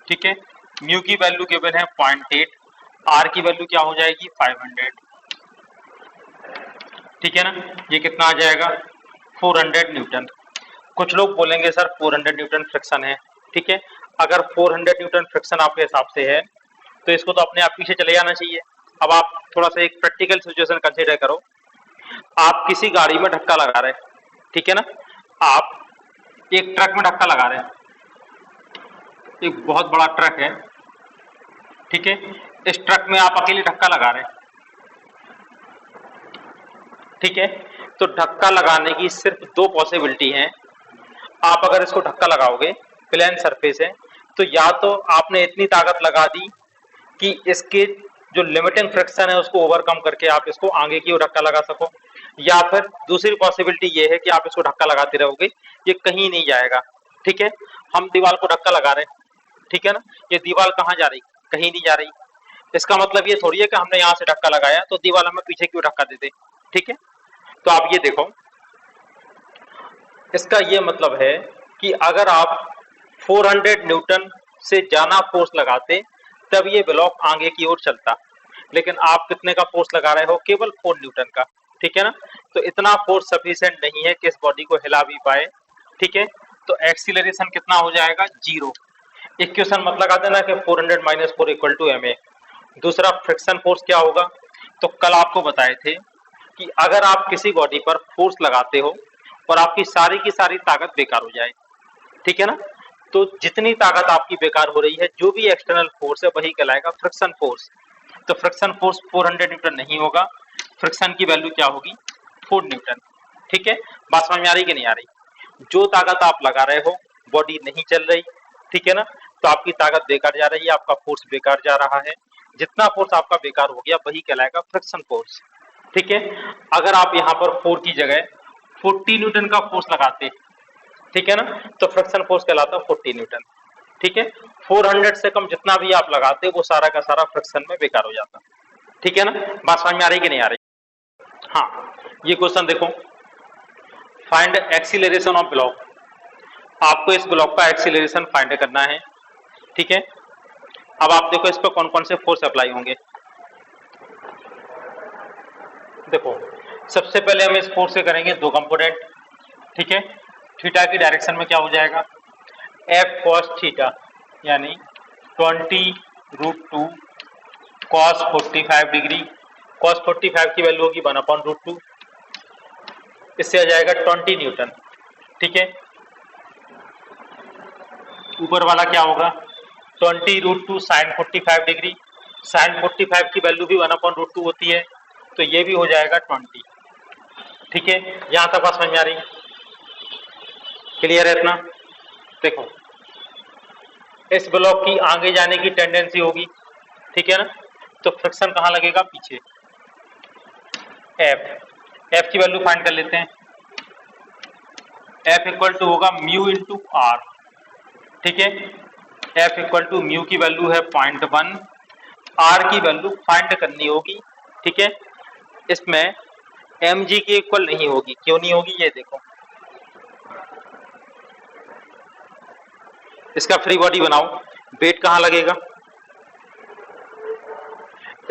ठीक है, म्यू की वैल्यू गिवन है 0.8, आर की वैल्यू क्या हो जाएगी 500। ठीक है ना, ये कितना आ जाएगा 400 न्यूटन। कुछ लोग बोलेंगे सर 400 न्यूटन फ्रिक्शन है। ठीक है, अगर 400 न्यूटन फ्रिक्शन आपके हिसाब से है तो इसको तो अपने आप पीछे चले जाना चाहिए। अब आप थोड़ा सा एक प्रैक्टिकल सिचुएशन कंसीडर करो। आप किसी गाड़ी में धक्का लगा रहे हैं, ठीक है ना, आप एक ट्रक में धक्का लगा रहे हैं, एक बहुत बड़ा ट्रक है, ठीक है, इस ट्रक में आप अकेले धक्का लगा रहे हैं। ठीक है, तो धक्का लगाने की सिर्फ दो पॉसिबिलिटी हैं। आप अगर इसको धक्का लगाओगे, प्लेन सरफेस है, तो या तो आपने इतनी ताकत लगा दी कि इसके जो लिमिटिंग फ्रिक्शन है उसको ओवरकम करके आप इसको आगे की ओर धक्का लगा सको, या फिर दूसरी पॉसिबिलिटी ये है कि आप इसको धक्का लगाते रहोगे, ये कहीं नहीं जाएगा। ठीक है, हम दीवार को धक्का लगा रहे हैं, ठीक है ना, ये दीवार कहाँ जा रही, कहीं नहीं जा रही। इसका मतलब ये थोड़ी है कि हमने यहाँ से धक्का लगाया तो दीवार हमें पीछे की ओर धक्का दे दे। ठीक है, तो आप ये देखो, इसका ये मतलब है कि अगर आप 400 न्यूटन से ज्यादा फोर्स लगाते तब ये ब्लॉक आगे की ओर चलता, लेकिन आप कितने का फोर्स लगा रहे हो, केवल 4 न्यूटन का। ठीक है ना, तो इतना फोर्स सफिशिएंट नहीं है कि इस बॉडी को हिला भी पाए। ठीक है, तो एक्सीलरेशन कितना हो जाएगा, 0। इक्वेशन मत लगा देना कि 400 माइनस 4 इक्वल टू ma। दूसरा फ्रिक्शन फोर्स क्या होगा, तो कल आपको बताए थे कि अगर आप किसी बॉडी पर फोर्स लगाते हो और आपकी सारी की सारी ताकत बेकार हो जाए, ठीक है ना, तो जितनी ताकत आपकी बेकार हो रही है, जो भी एक्सटर्नल फोर्स है वही कहलाएगा फ्रिक्शन फोर्स। तो फ्रिक्शन फोर्स 400 न्यूटन नहीं होगा, फ्रिक्शन की वैल्यू क्या होगी, 4 न्यूटन। ठीक है, बात समझ में आ रही कि नहीं आ रही। जो ताकत आप लगा रहे हो, बॉडी नहीं चल रही, ठीक है ना, तो आपकी ताकत बेकार जा रही है, आपका फोर्स बेकार जा रहा है। जितना फोर्स आपका बेकार हो गया वही कहलाएगा फ्रिक्शन फोर्स। ठीक है, अगर आप यहाँ पर 4 की जगह 40 न्यूटन का फोर्स लगाते, ठीक है ना, तो फ्रिक्शन फोर्स कहलाता है 40 न्यूटन। ठीक है, 400 से कम जितना भी आप लगाते वो सारा का सारा फ्रिक्शन में बेकार हो जाता। ठीक है ना, बात समझ में आ रही कि नहीं आ रही। हाँ, ये क्वेश्चन देखो, फाइंड एक्सीलरेशन ऑफ ब्लॉक। आपको इस ब्लॉक का एक्सीलरेशन फाइंड करना है। ठीक है, अब आप देखो इस पर कौन कौन से फोर्स अप्लाई होंगे। देखो, सबसे पहले हम इस फोर्स से करेंगे दो कंपोनेंट। ठीक है, थीटा की डायरेक्शन में क्या हो जाएगा, एफ कॉस थीटा, यानी 20√2 कॉस 45 डिग्री। कॉस 45 की वैल्यू होगी 1/√2, इससे आ जाएगा 20 न्यूटन। ठीक है, ऊपर वाला क्या होगा, 20√2 साइन 45 डिग्री। साइन 45 की वैल्यू भी 1/√2 होती है, तो ये भी हो जाएगा 20। ठीक है, यहां तक बात समझ में आ रही, क्लियर है इतना। देखो, इस ब्लॉक की आगे जाने की टेंडेंसी होगी, ठीक है ना, तो फ्रिक्शन कहां लगेगा, पीछे। एफ की वैल्यू फाइंड कर लेते हैं। एफ इक्वल टू होगा म्यू इंटू आर। ठीक है, एफ इक्वल टू म्यू की वैल्यू है 0.1, आर की वैल्यू फाइंड करनी होगी। ठीक है, इसमें एम जी की इक्वल नहीं होगी, क्यों नहीं होगी, ये देखो, इसका फ्री बॉडी बनाओ, वेट कहां लगेगा,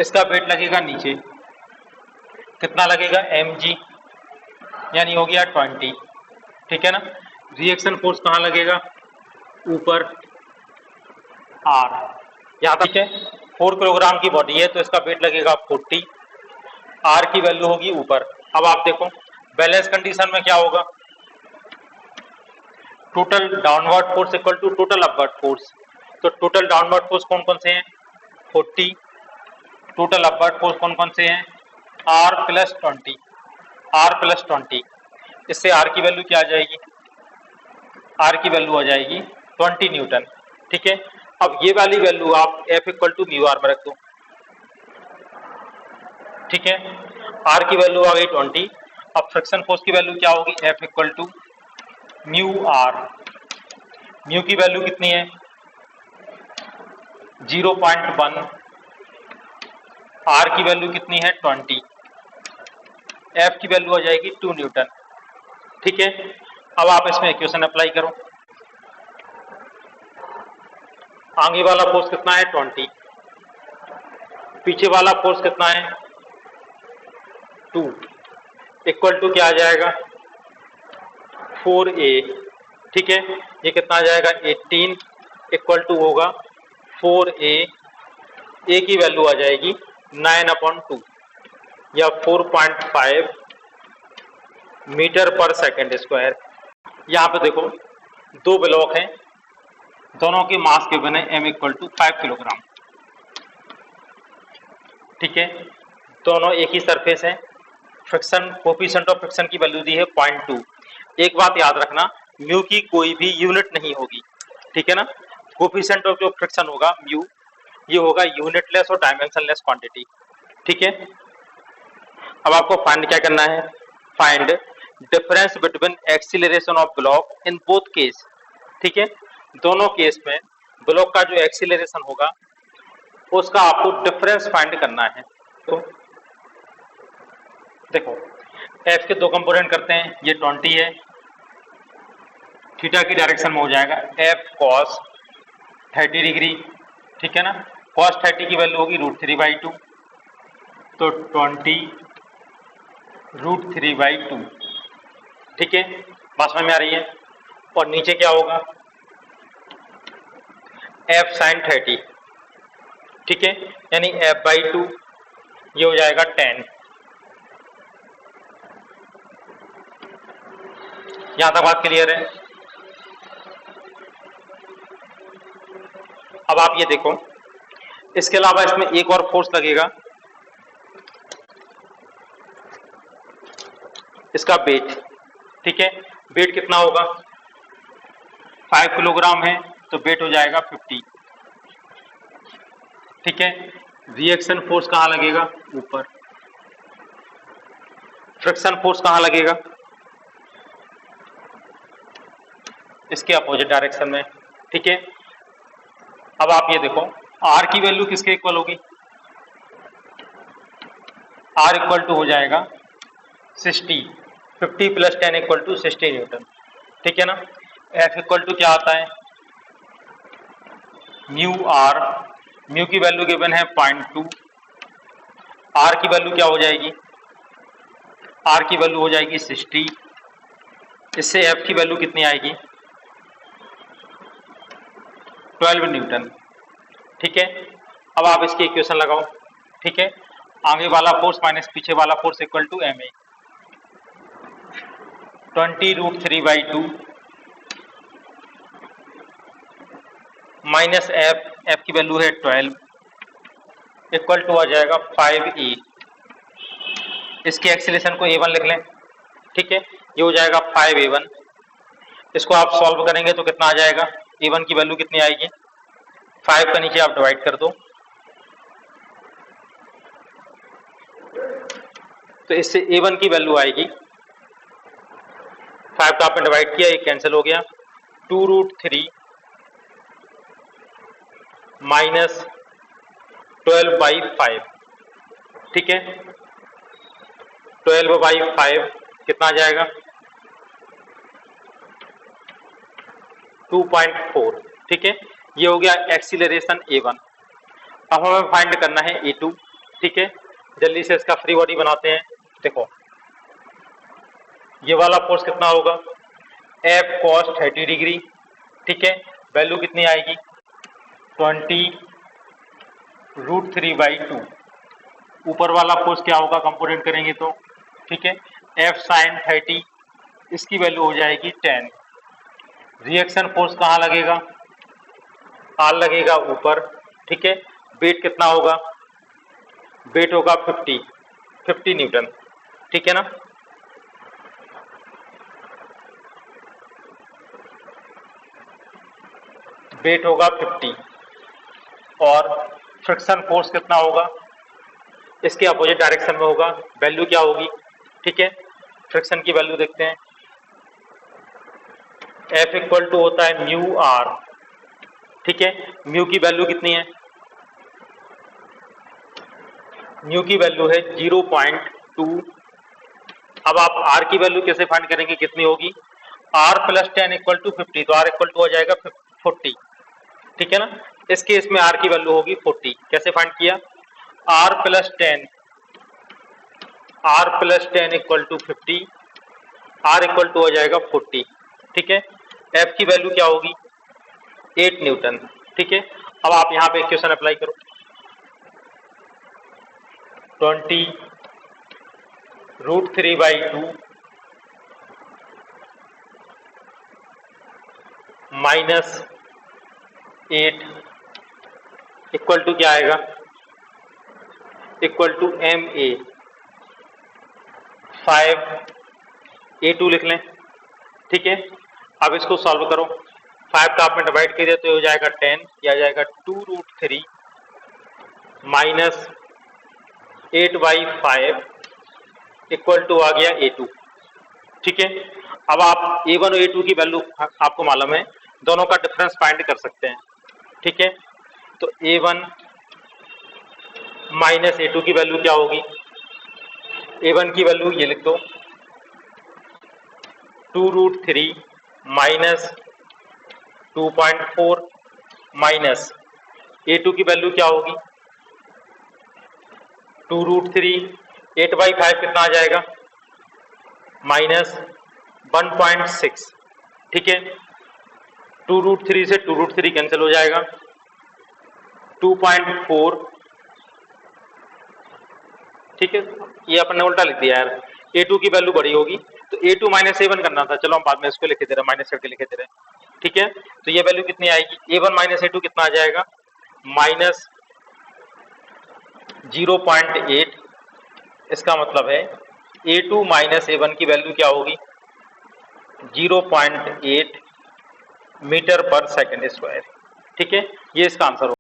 इसका वेट लगेगा नीचे, कितना लगेगा, mg, यानी हो गया 20। ठीक है ना, रिएक्शन फोर्स कहां लगेगा, ऊपर, r, यहां तक। ठीक है, 4 किलोग्राम की बॉडी है तो इसका वेट लगेगा 40, r की वैल्यू होगी ऊपर। अब आप देखो, बैलेंस कंडीशन में क्या होगा, total downward force equal to total upward force. तो टोटल डाउनवर्ड फोर्स कौन कौन से हैं, 40, टोटल अपवर्ड फोर्स कौन कौन से हैं, r प्लस 20, r प्लस 20। इससे r की वैल्यू क्या आ जाएगी, r की वैल्यू आ जाएगी 20 न्यूटन। ठीक है, अब ये वाली वैल्यू आप F equal to mu r में रख दो। ठीक है, r की वैल्यू आ गई 20। अब फ्रिक्शन फोर्स की वैल्यू क्या होगी, F equal to mu r. Mu की वैल्यू कितनी है, 0.1, r की वैल्यू कितनी है, 20, F की वैल्यू आ जाएगी 2 न्यूटन। ठीक है, अब आप इसमें इक्वेशन अप्लाई करो। आगे वाला फोर्स कितना है 20, पीछे वाला फोर्स कितना है 2, इक्वल टू क्या आ जाएगा 4a। ठीक है, ये कितना आ जाएगा 18, इक्वल टू होगा 4a, a की वैल्यू आ जाएगी 9/2 या 4.5 मीटर पर सेकेंड स्क्वायर। यहाँ पे देखो दो ब्लॉक हैं, दोनों के मास के बने m इक्वल टू 5 किलोग्राम। ठीक है, दोनों एक ही सरफेस है। फ्रिक्शन कोफिशिएंट ऑफ फ्रिक्शन की वैल्यू दी है 0.2। एक बात याद रखना, म्यू की कोई भी यूनिट नहीं होगी। ठीक है ना, कोफिशिएंट ऑफ जो फ्रिक्शन होगा म्यू, ये होगा यूनिटलेस और डायमेंशनलेस क्वांटिटी। ठीक है, अब आपको फाइंड क्या करना है, find difference between acceleration of block in both case. ठीक है, दोनों केस में ब्लॉक का जो एक्सीलरेशन होगा उसका आपको डिफरेंस फाइंड करना है। तो देखो एफ के दो कंपोनेंट करते हैं, ये 20 है, थीटा की डायरेक्शन में हो जाएगा एफ कॉस 30 डिग्री। ठीक है ना, कॉस 30 की वैल्यू होगी √3/2, तो 20 √3/2। ठीक है, बात समझ में आ रही है। और नीचे क्या होगा एफ साइन 30। ठीक है, यानी f/2 ये हो जाएगा 10। यहां तक बात क्लियर है। अब आप ये देखो, इसके अलावा इसमें एक और फोर्स लगेगा, इसका वेट। ठीक है, वेट कितना होगा 5 किलोग्राम है, तो वेट हो जाएगा 50। ठीक है, रिएक्शन फोर्स कहां लगेगा ऊपर, फ्रिक्शन फोर्स कहां लगेगा इसके अपोजिट डायरेक्शन में। ठीक है, अब आप ये देखो आर की वैल्यू किसके इक्वल होगी, आर इक्वल टू हो जाएगा 60, 50 + 10 = 60 न्यूटन। ठीक है ना, एफ इक्वल टू क्या आता है म्यू आर, म्यू की वैल्यू गिवन है 0.2, आर की वैल्यू क्या हो जाएगी, आर की वैल्यू हो जाएगी 60, इससे एफ की वैल्यू कितनी आएगी 12 न्यूटन। ठीक है, अब आप इसकी इक्वेशन लगाओ। ठीक है, आगे वाला फोर्स माइनस पीछे वाला force equal to ma, 20 √3/2 minus f, f की वैल्यू है 12, इक्वल टू आ जाएगा 5a। इसके एक्सीलरेशन को a1 लिख लें। ठीक है, ये हो जाएगा 5a1। इसको आप सॉल्व करेंगे तो कितना आ जाएगा, a1 की वैल्यू कितनी आएगी, 5 का नीचे आप डिवाइड कर दो, तो इससे a1 की वैल्यू आएगी, 5 का आपने डिवाइड किया, ये कैंसिल हो गया, 2√3 माइनस 12/5। ठीक है, 12/5 कितना आ जाएगा 2.4। ठीक है, ये हो गया एक्सीलरेशन a1। अब हमें फाइंड करना है a2। ठीक है, जल्दी से इसका फ्री बॉडी बनाते हैं। देखो ये वाला फोर्स कितना होगा F cos 30 डिग्री। ठीक है, वैल्यू कितनी आएगी 20 √3/2। ऊपर वाला फोर्स क्या होगा कंपोनेंट करेंगे तो, ठीक है, F sin 30, इसकी वैल्यू हो जाएगी 10। रिएक्शन फोर्स कहाँ लगेगा, आर लगेगा ऊपर। ठीक है, वेट कितना होगा, वेट होगा 50 न्यूटन। ठीक है ना, वेट होगा 50 और फ्रिक्शन फोर्स कितना होगा, इसके अपोजिट डायरेक्शन में होगा, वैल्यू क्या होगी। ठीक है, फ्रिक्शन की वैल्यू देखते हैं, F इक्वल टू होता है म्यू आर। ठीक है, म्यू की वैल्यू कितनी है, म्यू की वैल्यू है 0.2। अब आप आर की वैल्यू कैसे फाइंड करेंगे, कितनी होगी, r प्लस 10 इक्वल टू 50, तो r इक्वल टू हो जाएगा 40, ठीक है ना। इस केस में r की वैल्यू होगी 40। कैसे फाइंड किया, r plus 10 equal to 50, r equal to हो जाएगा 40, ठीक है। f की वैल्यू क्या होगी, 8 न्यूटन, ठीक है। अब आप यहाँ पे इक्वेशन अप्लाई करो, 20√3/2 माइनस 8 इक्वल टू क्या आएगा, इक्वल टू MA 5A2 लिख लें, ठीक है। अब इसको सॉल्व करो, 5 का आपने डिवाइड कर दिया तो ये हो जाएगा 10, ये आ जाएगा 2√3 माइनस 8/5 इक्वल टू आ गया A2, ठीक है। अब आप A1 और A2 की वैल्यू आपको मालूम है, दोनों का डिफरेंस फाइंड कर सकते हैं, ठीक है। तो A1 माइनस A2 की वैल्यू क्या होगी, A1 की वैल्यू ये लिख दो 2√3 माइनस 2.4 माइनस A2 की वैल्यू क्या होगी 2√3, 8/5 कितना आ जाएगा, माइनस 1.6, ठीक है। 2√3 से 2√3 कैंसिल हो जाएगा, 2.4, ठीक है। ये अपन ने उल्टा लिख दिया यार, A2 की वैल्यू बड़ी होगी तो A2 माइनस A1 करना था, चलो हम बाद में इसको लिखे दे रहे, माइनस करके लिखे दे रहे, ठीक है। तो ये वैल्यू कितनी आएगी, A1 माइनस A2 कितना आ जाएगा, माइनस 0.8। इसका मतलब है A2 माइनस A1 की वैल्यू क्या होगी, 0.8 मीटर पर सेकंड स्क्वायर, ठीक है। ये इसका आंसर होगा।